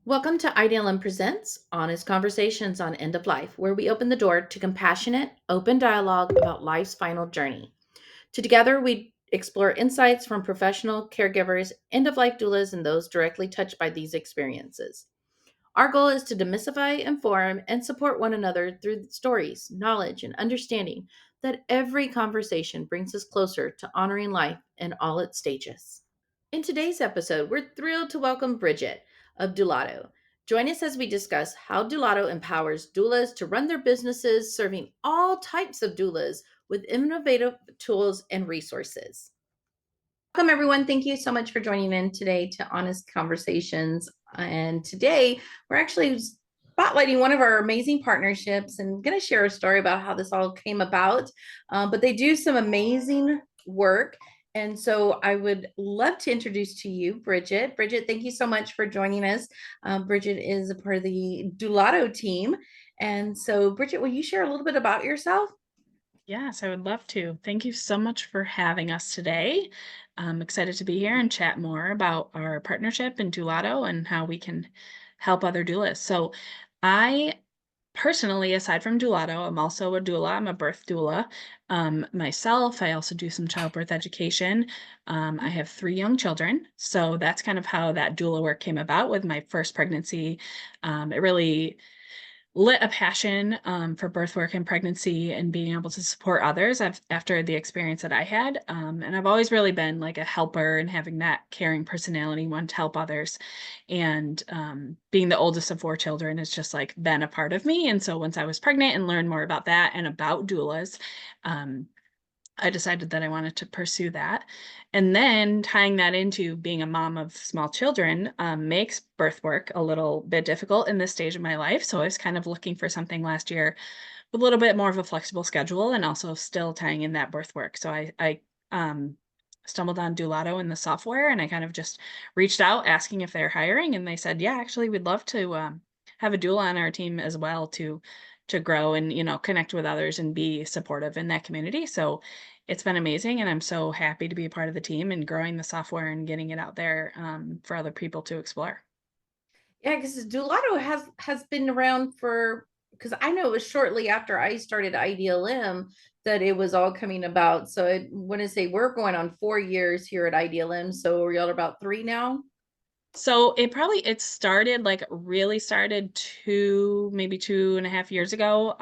Welcome to IDLM Presents Honest Conversations on End of Life, where we open the door to compassionate, open dialogue about life's final journey. Together, we explore insights from professional caregivers, end of life doulas, and those directly touched by these experiences. Our goal is to demystify, inform, and support one another through stories, knowledge, and understanding that every conversation brings us closer to honoring life in all its stages. In today's episode, we're thrilled to welcome Bridget of Doulado. Join us as we discuss how Doulado empowers doulas to run their businesses, serving all types of doulas with innovative tools and resources. Welcome, everyone. Thank you so much for joining in today to Honest Conversations. And today, we're actually spotlighting one of our amazing partnerships and going to share a story about how this all came about. But they do some amazing work. And so I would love to introduce to you Bridget. Bridget, thank you so much for joining us. Bridget is a part of the Doulado team. And so, Bridget, will you share a little bit about yourself? Yes, I would love to. Thank you so much for having us today. I'm excited to be here and chat more about our partnership in Doulado and how we can help other doulas. So, I personally, aside from Doulado, I'm also a doula. I'm a birth doula myself. I also do some childbirth education. I have 3 young children, so that's kind of how that doula work came about with my first pregnancy. It really lit a passion for birth work and pregnancy and being able to support others after the experience that I had. And I've always really been like a helper and having that caring personality, want to help others. And being the oldest of 4 children has just like been a part of me. And so once I was pregnant and learned more about that and about doulas, um, I decided that I wanted to pursue that. And then tying that into being a mom of small children makes birth work a little bit difficult in this stage of my life. So I was kind of looking for something last year with a little bit more of a flexible schedule and also still tying in that birth work. So I stumbled on Doulado in the software and I kind of just reached out asking if they're hiring. And they said, yeah, actually, we'd love to have a doula on our team as well to grow and connect with others and be supportive in that community. So it's been amazing, and I'm so happy to be a part of the team and growing the software and getting it out there for other people to explore. Yeah, because Doulado has been around for because I know it was shortly after I started IDLM that it was all coming about. So I want to say we're going on 4 years here at IDLM. So are y'all about three now? So it started like really started 2, maybe 2.5 years ago.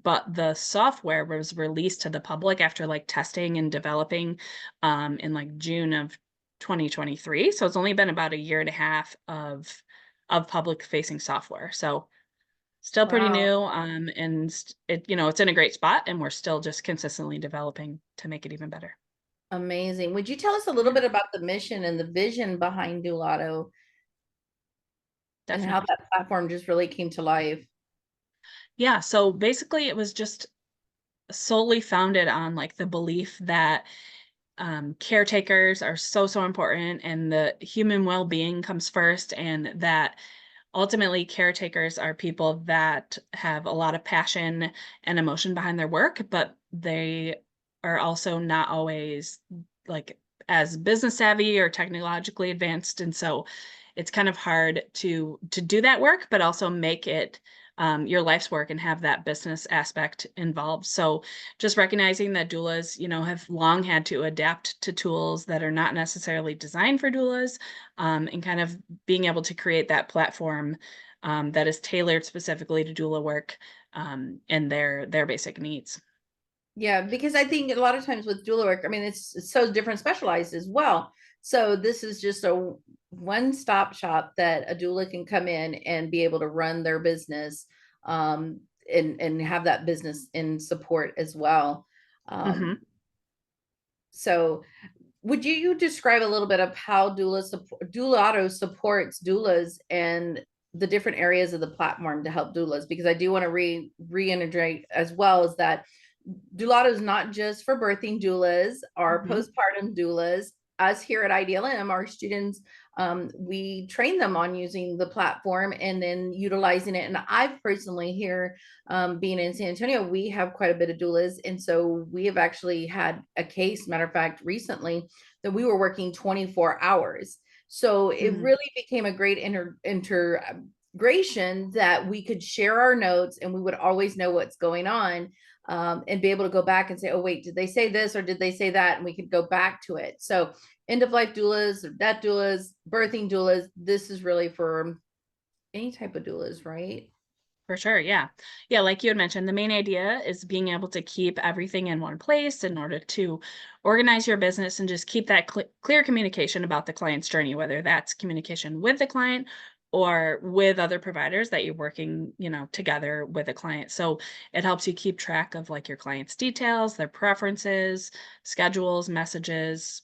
But the software was released to the public after like testing and developing in like June of 2023. So it's only been about a year and a half of public facing software. So still pretty Wow, new, and it's in a great spot, and we're still just consistently developing to make it even better. amazing. Would you tell us a little Yeah, bit about the mission and the vision behind Doulado and how definitely. that platform just really came to life? Yeah, so basically it was just solely founded on like the belief that caretakers are so important and the human well-being comes first, and that ultimately caretakers are people that have a lot of passion and emotion behind their work, but they are also not always like as business savvy or technologically advanced, and so it's kind of hard to do that work but also make it your life's work and have that business aspect involved. So just recognizing that doulas, have long had to adapt to tools that are not necessarily designed for doulas, and kind of being able to create that platform that is tailored specifically to doula work and their basic needs. Yeah, because I think a lot of times with doula work, I mean, it's so different specialized as well. So this is just a one-stop shop that a doula can come in and be able to run their business, and have that business in support as well. Mhm. So would you describe a little bit of how Doulado supports doulas and the different areas of the platform to help doulas? Because I do want to reiterate as well as that Doulado is not just for birthing doulas or Mhm. postpartum doulas. Us here at IDLM, our students, we train them on using the platform and then utilizing it. And I've personally here, being in San Antonio, we have quite a bit of doulas. And so we have actually had a case, matter of fact, recently that we were working 24 hours So it Mhm. really became a great integration that we could share our notes and we would always know what's going on, and be able to go back and say, oh, wait, did they say this or did they say that? And we could go back to it. So end of life doulas, or death doulas, birthing doulas, this is really for any type of doulas, right? For sure, yeah. Yeah, like you had mentioned, the main idea is being able to keep everything in one place in order to organize your business and just keep that clear communication about the client's journey, whether that's communication with the client or with other providers that you're working, together with a client. So it helps you keep track of like your client's details, their preferences, schedules, messages,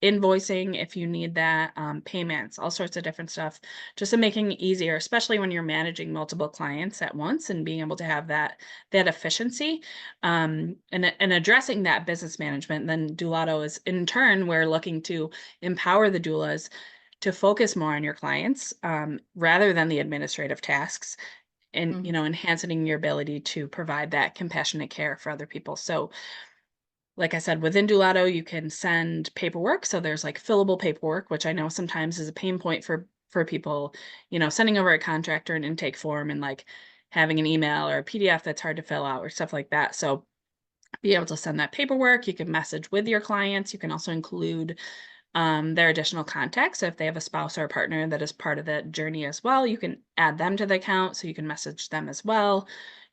invoicing if you need that, payments, all sorts of different stuff, just to making it easier, especially when you're managing multiple clients at once and being able to have that efficiency, and addressing that business management. Then Doulado is in turn, we're looking to empower the doulas to focus more on your clients, rather than the administrative tasks, and Mhm. enhancing your ability to provide that compassionate care for other people. So like I said, within Doulado, you can send paperwork. So there's like fillable paperwork, which I know sometimes is a pain point for people, sending over a contract or an intake form and like having an email or a PDF that's hard to fill out or stuff like that. So be able to send that paperwork. You can message with your clients. You can also include, their additional contacts. So if they have a spouse or a partner that is part of that journey as well, you can add them to the account so you can message them as well.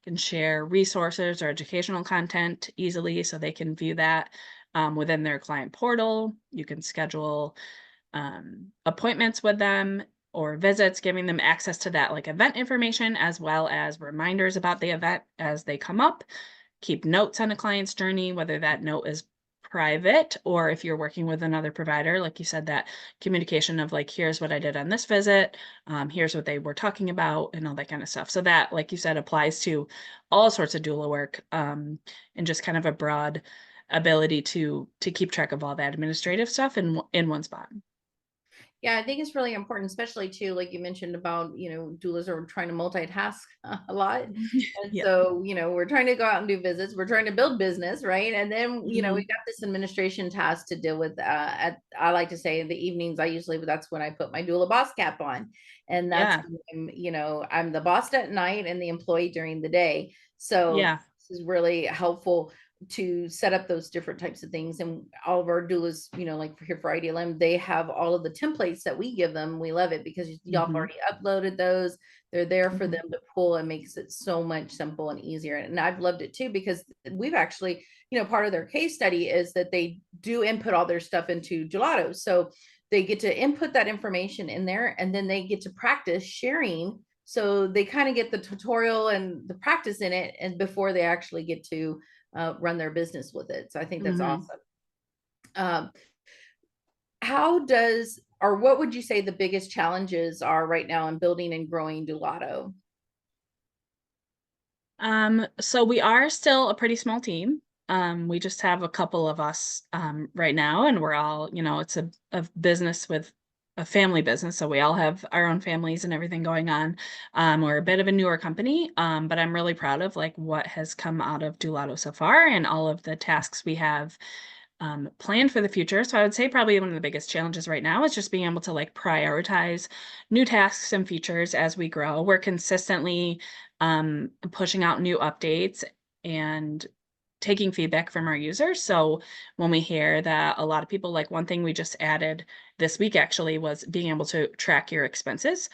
You can share resources or educational content easily so they can view that, within their client portal. You can schedule, appointments with them or visits, giving them access to that like event information as well as reminders about the event as they come up. Keep notes on a client's journey, whether that note is private or if you're working with another provider, like you said, that communication of like, here's what I did on this visit, here's what they were talking about, and all that kind of stuff. So that, like you said, applies to all sorts of doula work, and just kind of a broad ability to keep track of all that administrative stuff in one spot. Yeah, I think it's really important, especially too, like you mentioned about, doulas are trying to multitask a lot. And Yeah. so, we're trying to go out and do visits, we're trying to build business, right? And then, we Mhm. got this administration task to deal with. I like to say in the evenings, that's when I put my doula boss cap on. And that's Yeah. when I'm the boss at night and the employee during the day. So Yeah. this is really helpful to set up those different types of things. And all of our doulas, like here for IDLM, they have all of the templates that we give them. We love it because y'all have Mhm. already uploaded those. They're there for Mhm. them to pull and makes it so much simple and easier. And I've loved it too because we've actually, part of their case study is that they do input all their stuff into Gelato. So they get to input that information in there and then they get to practice sharing. So they kind of get the tutorial and the practice in it, and before they actually get to run their business with it. So I think that's Mhm. awesome. Um, how does or what would you say the biggest challenges are right now in building and growing Doulado? So we are still a pretty small team. We just have a couple of us, right now, and we're all, it's a business with a family business. So we all have our own families and everything going on. We're a bit of a newer company, but I'm really proud of like what has come out of Doulado so far and all of the tasks we have, planned for the future. So I would say probably one of the biggest challenges right now is just being able to like prioritize new tasks and features as we grow. We're consistently, pushing out new updates and taking feedback from our users. So when we hear that a lot of people, like one thing we just added this week actually was being able to track your expenses,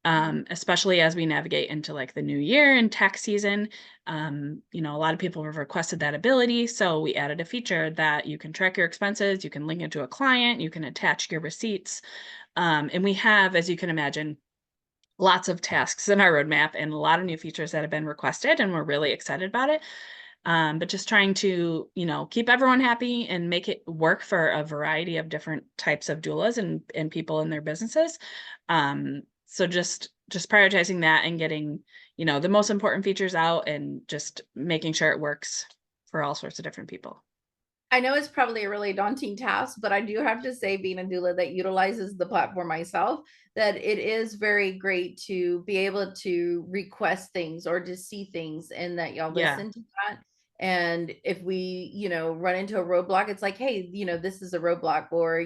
especially as we navigate into like the new year and tax season. A lot of people have requested that ability. So we added a feature that you can track your expenses, you can link it to a client, you can attach your receipts. And we have, as you can imagine, lots of tasks in our roadmap and a lot of new features that have been requested, and we're really excited about it. But just trying to, keep everyone happy and make it work for a variety of different types of doulas and people in their businesses. So just prioritizing that and getting, the most important features out and just making sure it works for all sorts of different people. I know it's probably a really daunting task, but I do have to say, being a doula that utilizes the platform myself, that it is very great to be able to request things or to see things and that y'all Yeah. listen to that. And if we, run into a roadblock, it's like, hey, this is a roadblock, or,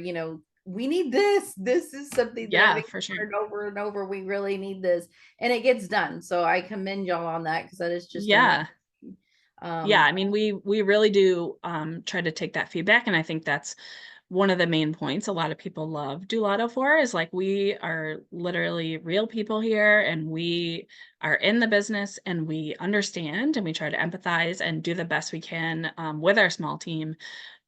we need this. This is something that I've Yeah, for sure. heard over and over. We really need this. And it gets done. So I commend y'all on that because that is just amazing. Yeah. Yeah, Um, I mean, we really do try to take that feedback, and I think that's one of the main points a lot of people love Doulado for is like we are literally real people here, and we are in the business, and we understand, and we try to empathize and do the best we can with our small team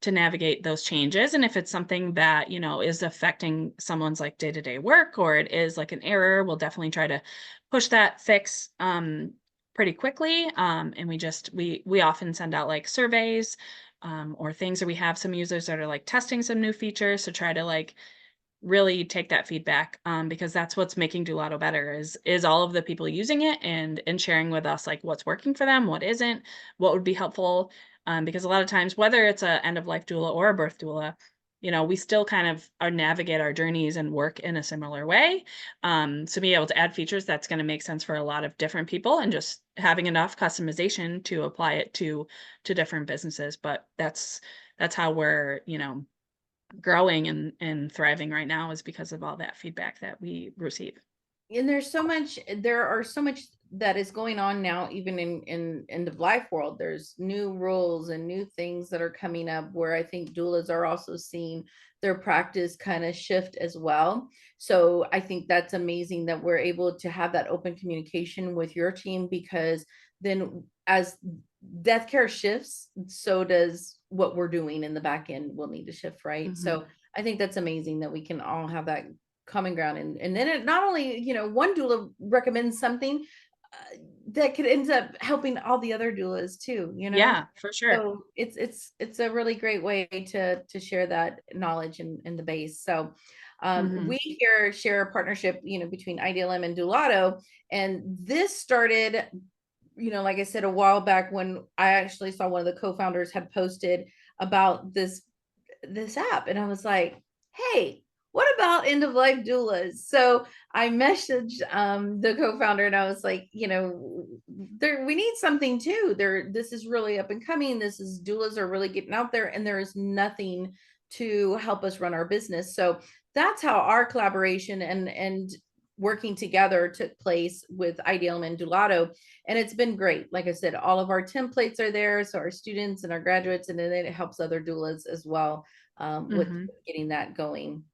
to navigate those changes. And if it's something that, is affecting someone's like day-to-day work, or it is like an error, we'll definitely try to push that fix pretty quickly. And we often send out like surveys or things, or we have some users that are like testing some new features to try to like really take that feedback, because that's what's making Doulado better is all of the people using it and sharing with us like what's working for them, what isn't, what would be helpful. Because a lot of times, whether it's a end of life doula or a birth doula, we still kind of navigate our journeys and work in a similar way. So being able to add features that's going to make sense for a lot of different people, and just having enough customization to apply it to different businesses. But that's how we're growing and thriving right now, is because of all that feedback that we receive. and there are so much that is going on now, even in end of life world. There's new rules and new things that are coming up where I think doulas are also seeing their practice kind of shift as well. So I think that's amazing that we're able to have that open communication with your team, because then as death care shifts, so does what we're doing in the back end will need to shift, right? Hmm. So I think that's amazing that we can all have that common ground. And then it not only, one doula recommends something that could end up helping all the other doulas too. Yeah, for sure. So it's a really great way to share that knowledge in the base. So Hmm. we here share a partnership, between IDLM and Doulado. And this started, like I said, a while back when I actually saw one of the co-founders had posted about this app, and I was like, hey, what about end of life doulas? So I messaged the co-founder, and I was like, there, we need something too. This is really up and coming. This is doulas are really getting out there, and there is nothing to help us run our business. So that's how our collaboration and working together took place with IDLM and Doulado. And it's been great. Like I said, all of our templates are there, so our students and our graduates, and then it helps other doulas as well, with Hmm. getting that going.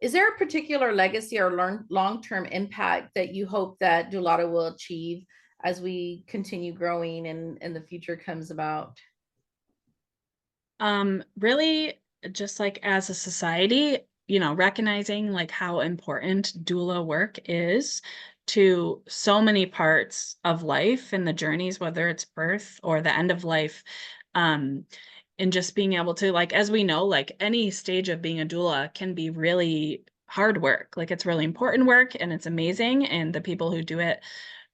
Is there a particular legacy or long-term impact that you hope that Doulado will achieve as we continue growing and the future comes about? Really, just like as a society, recognizing like how important doula work is to so many parts of life and the journeys, whether it's birth or the end of life. Um, and just being able to, like, as we know, like any stage of being a doula can be really hard work. Like it's really important work, and it's amazing. And the people who do it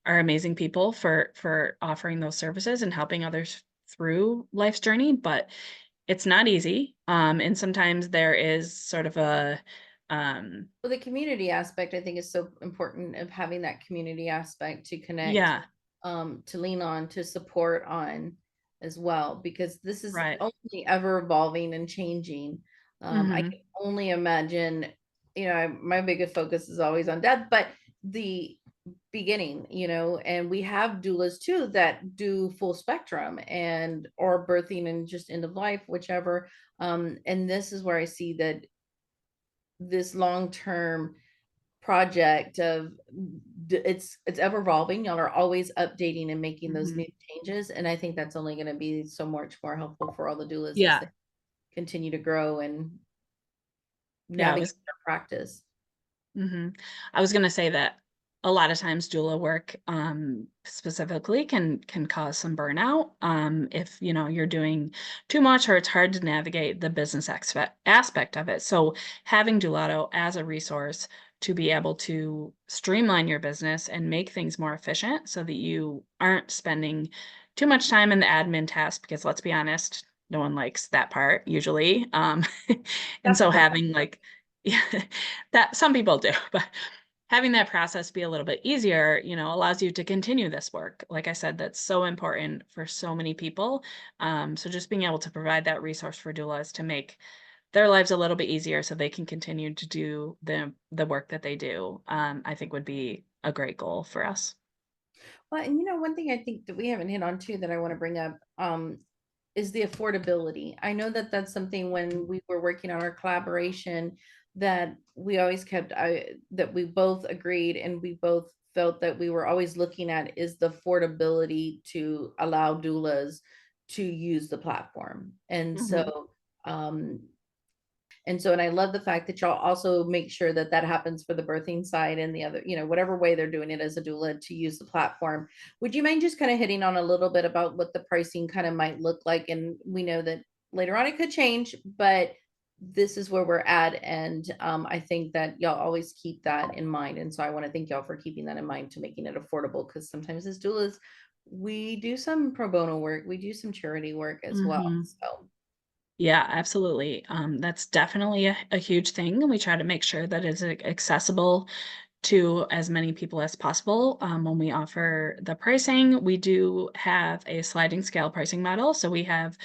are amazing people for offering those services and helping others through life's journey. But it's not easy, and sometimes there is sort of a, um Well, the community aspect, I think, is so important, of having that community aspect to connect, yeah, to lean on, to support on as well, because this is right. only ever evolving and changing. I Mhm, can only imagine, my biggest focus is always on death, but the beginning, and we have doulas too that do full spectrum and or birthing and just end of life, whichever. And this is where I see that this long-term project of it's ever evolving. Y'all are always updating and making those new mhm. changes, and I think that's only going to be so much more helpful for all the doulas as Yeah, they continue to grow and yeah, navigate their practice. mhm. I was gonna say that a lot of times doula work, specifically can cause some burnout, if, you're doing too much, or it's hard to navigate the business aspect of it. So having Doulado as a resource to be able to streamline your business and make things more efficient so that you aren't spending too much time in the admin task, because let's be honest, no one likes that part usually. And That's so okay. having like yeah, that some people do, but having that process be a little bit easier, allows you to continue this work. Like I said, that's so important for so many people. So just being able to provide that resource for doulas to make their lives a little bit easier so they can continue to do the work that they do, I think would be a great goal for us. Well, and one thing I think that we haven't hit on too that I want to bring up is the affordability. I know that that's something when we were working on our collaboration that we always kept, that we both agreed and we both felt that we were always looking at is the affordability to allow doulas to use the platform. Mhm. Um, and I love the fact that y'all also make sure that that happens for the birthing side and the other, whatever way they're doing it as a doula to use the platform. Would you mind just kind of hitting on a little bit about what the pricing kind of might look like? And we know that later on it could change, but this is where we're at. And I think that y'all always keep that in mind. And so I want to thank y'all for keeping that in mind to making it affordable because sometimes as doulas, we do some pro bono work, we do some charity work as well. Mhm. So Yeah, absolutely. That's definitely a huge thing, and we try to make sure that it's accessible to as many people as possible. When we offer the pricing, we do have a sliding scale pricing model. So we have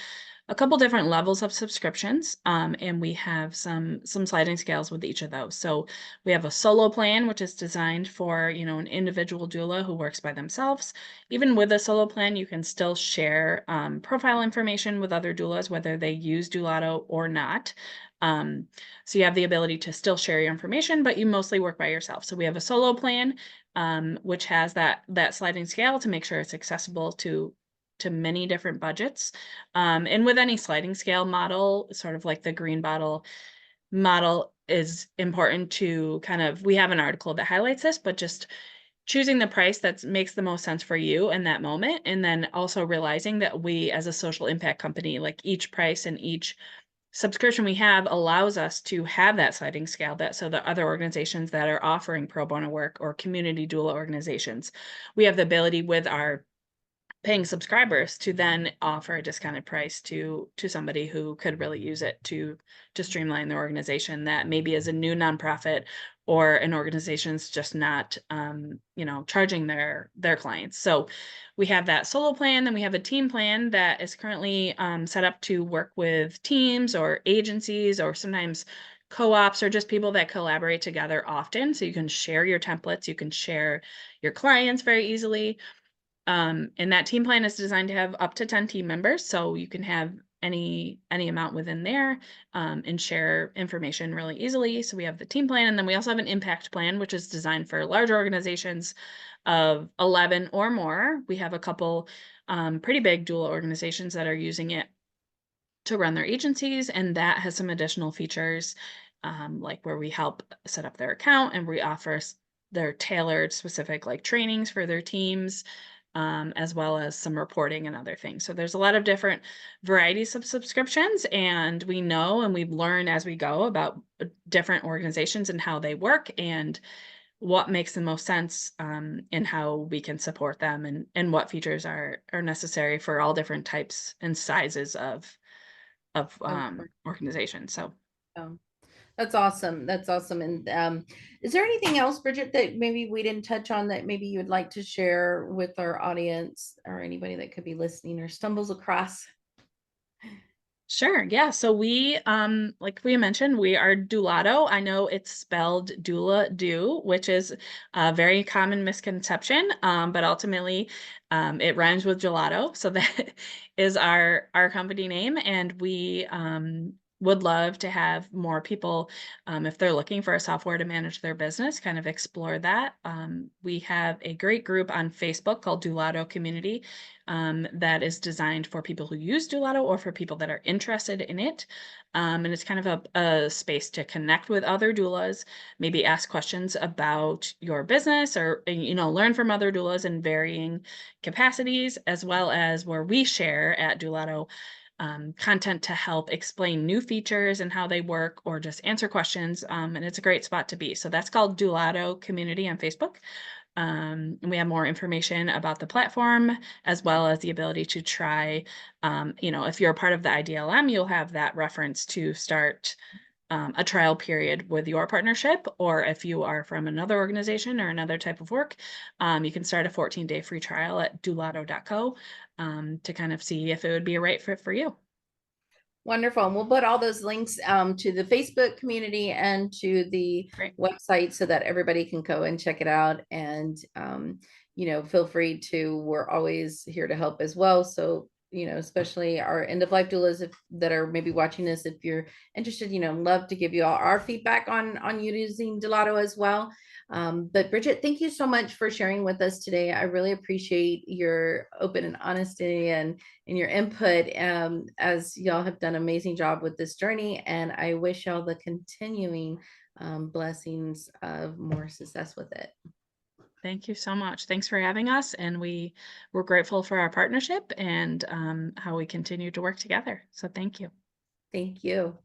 a couple different levels of subscriptions, and we have some sliding scales with each of those. So we have a solo plan, which is designed for an individual doula who works by themselves. Even with a solo plan, you can still share profile information with other doulas, whether they use Doulado or not. Um, so you have the ability to still share your information, but you mostly work by yourself. So we have a solo plan, which has that sliding scale to make sure it's accessible to many different budgets. And with any sliding scale model, sort of like the green bottle model is important to kind of, we have an article that highlights this, but just choosing the price that makes the most sense for you in that moment. And then also realizing that we, as a social impact company, like each price and each subscription we have allows us to have that sliding scale that so the other organizations that are offering pro bono work or community doula organizations, we have the ability with our paying subscribers to then offer a discounted price to somebody who could really use it to streamline their organization that maybe is a new nonprofit or an organization's just not charging their clients. So we have that solo plan, then we have a team plan that is currently set up to work with teams or agencies or sometimes co-ops or just people that collaborate together often, so you can share your templates, you can share your clients very easily. And that team plan is designed to have up to 10 team members, so you can have any amount within there, and share information really easily. So we have the team plan, and then we also have an impact plan, which is designed for larger organizations of 11 or more. We have a couple pretty big doula organizations that are using it to run their agencies, and that has some additional features, like where we help set up their account and we offer their tailored specific like trainings for their teams, as well as some reporting and other things. So there's a lot of different varieties of subscriptions, and we know and we've learned as we go about different organizations and how they work and what makes the most sense, and how we can support them and what features are necessary for all different types and sizes of of organizations. So course. That's awesome. That's awesome. And is there anything else, Bridget, that maybe we didn't touch on that maybe you would like to share with our audience or anybody that could be listening or stumbles across? sure, yeah. So we, like we mentioned, we are Doulado. I know it's spelled doula do, which is a very common misconception, but ultimately, it rhymes with gelato. So that is our company name, and we would love to have more people, if they're looking for a software to manage their business, kind of explore that. We have a great group on Facebook called Doulado Community, that is designed for people who use Doulado or for people that are interested in it. And it's kind of a space to connect with other doulas, maybe ask questions about your business or, learn from other doulas in varying capacities, as well as where we share at Doulado content to help explain new features and how they work or just answer questions. And it's a great spot to be. So that's called Doulado Community on Facebook. And we have more information about the platform as well as the ability to try, if you're a part of the IDLM, you'll have that reference to start a trial period with your partnership, or if you are from another organization or another type of work, you can start a 14-day free trial at doulado.co, to kind of see if it would be a right fit for you. Wonderful. And we'll put all those links to the Facebook community and to the Great. website so that everybody can go and check it out. And, feel free to, we're always here to help as well. So, especially our end of life doulas that are maybe watching this, if you're interested, love to give you all our feedback on using Doulado as well. But Bridget, thank you so much for sharing with us today. I really appreciate your open and honesty and your input, as y'all have done an amazing job with this journey. And I wish y'all the continuing blessings of more success with it. Thank you so much. Thanks for having us. And we're grateful for our partnership and how we continue to work together. So thank you. Thank you.